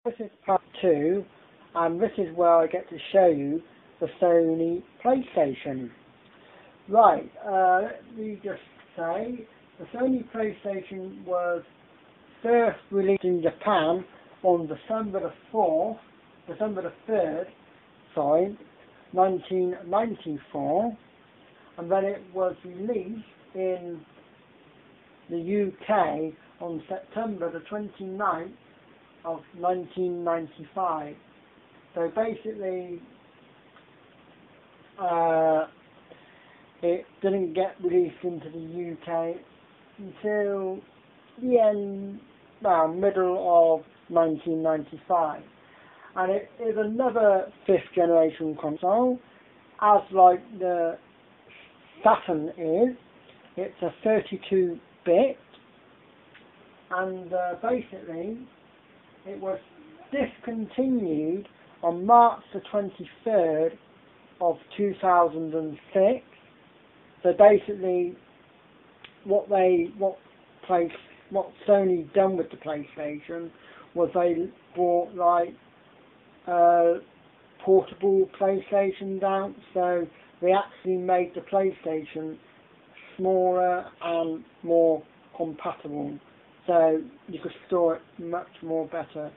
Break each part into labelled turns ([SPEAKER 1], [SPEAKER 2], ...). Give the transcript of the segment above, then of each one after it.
[SPEAKER 1] This is part 2, and this is where I get to show you the Sony PlayStation. Right, let me just say, the Sony PlayStation was first released in Japan on December the 3rd, 1994, and then it was released in the UK on September the 29th of 1995. So basically, it didn't get released into the UK until the end, middle of 1995. And it is another 5th generation console, as like the Saturn is. It's a 32-bit, and basically it was discontinued on March the 23rd of 2006. So basically what Sony done with the PlayStation was they brought like portable PlayStations out, so they actually made the PlayStation smaller and more compatible, so you could store it much more better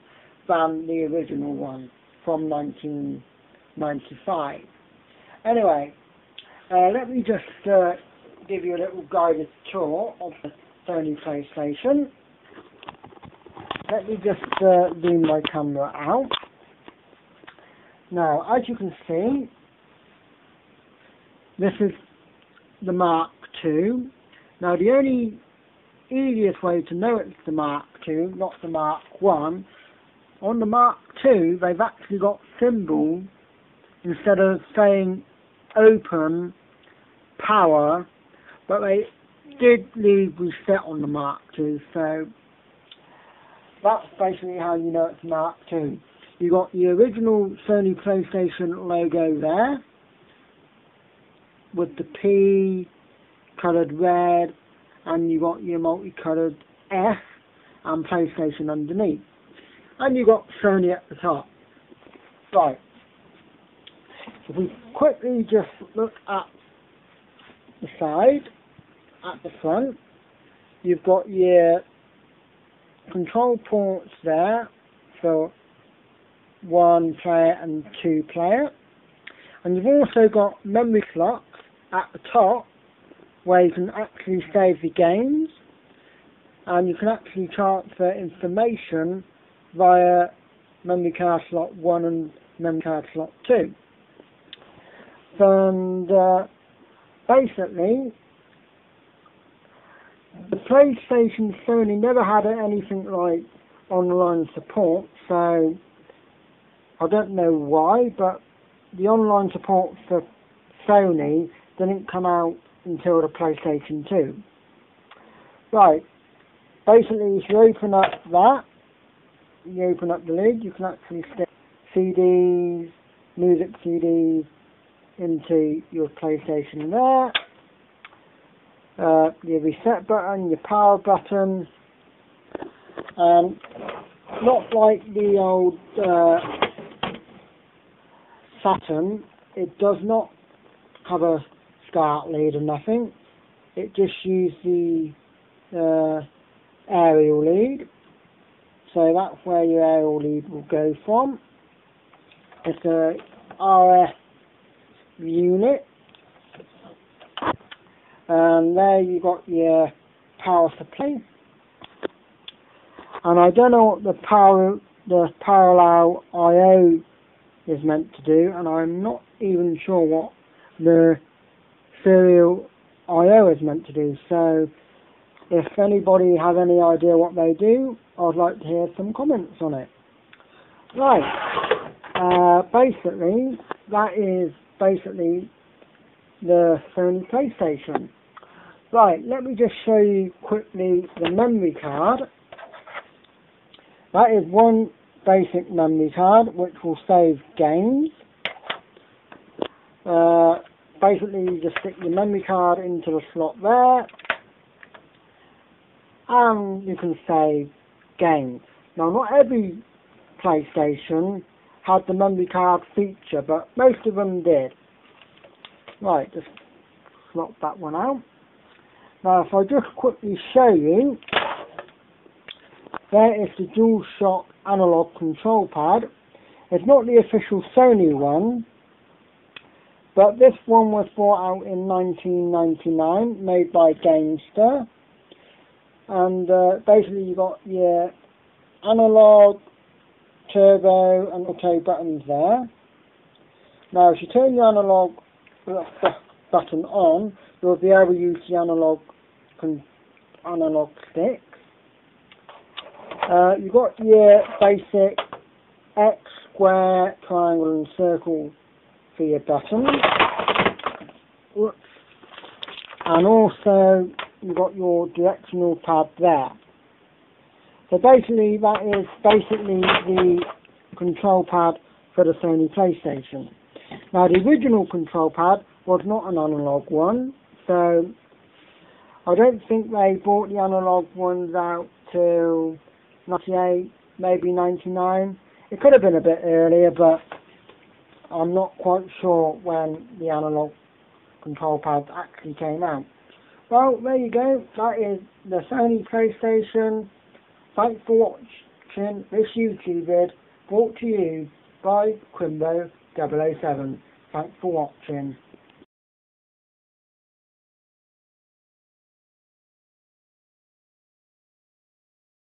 [SPEAKER 1] than the original one from 1995. Anyway, let me just give you a little guided tour of the Sony PlayStation. Let me just zoom my camera out. Now, as you can see, this is the Mark II. Now, the only easiest way to know it's the Mark II, not the Mark I, on the Mark II, they've actually got symbols instead of saying open, power, but they did leave reset on the Mark II, so that's basically how you know it's Mark II. You got the original Sony PlayStation logo there, with the P coloured red, and you got your multicoloured F and PlayStation underneath, and you got Sony at the top. Right, if we quickly just look at the side, at the front, you've got your control ports there for 1 player and 2 player, and you've also got memory slots at the top where you can actually save the games, and you can actually transfer information via memory card slot 1 and memory card slot 2. And basically, the PlayStation Sony never had anything like online support, so I don't know why, but the online support for Sony didn't come out until the PlayStation 2. Right, basically if you open up that, you open up the lid, you can actually stick CDs, music CDs into your PlayStation there. Your reset button, your power button, not like the old Saturn, it does not have a SCART lead or nothing. It just uses the aerial lead, so that's where your aerial lead will go from. It's a RF unit, and there you got your power supply, and I don't know what the parallel I/O is meant to do, and I'm not even sure what the serial I/O is meant to do, so if anybody has any idea what they do, I'd like to hear some comments on it. Right, basically that is basically the Sony PlayStation. Right, let me just show you quickly the memory card. That is one basic memory card which will save games. Basically you just stick your memory card into the slot there, and you can save games. Now not every PlayStation had the memory card feature, but most of them did. Right, just swap that one out. Now if I just quickly show you, there is the DualShock analog control pad. It's not the official Sony one, but this one was brought out in 1999, made by Gamester. And basically you got your analog, turbo and auto buttons there. Now if you turn your analog button on, you'll be able to use the analog stick. You've got your basic X, square, triangle and circle for your buttons. Whoops. And also you've got your directional pad there. So basically that is the control pad for the Sony PlayStation. Now the original control pad was not an analog one, so I don't think they brought the analog ones out till 98, maybe 99. It could have been a bit earlier, but I'm not quite sure when the analog control pads actually came out. Well, there you go. That is the Sony PlayStation. Thanks for watching this YouTube vid, brought to you by Quimbo 007. Thanks for watching.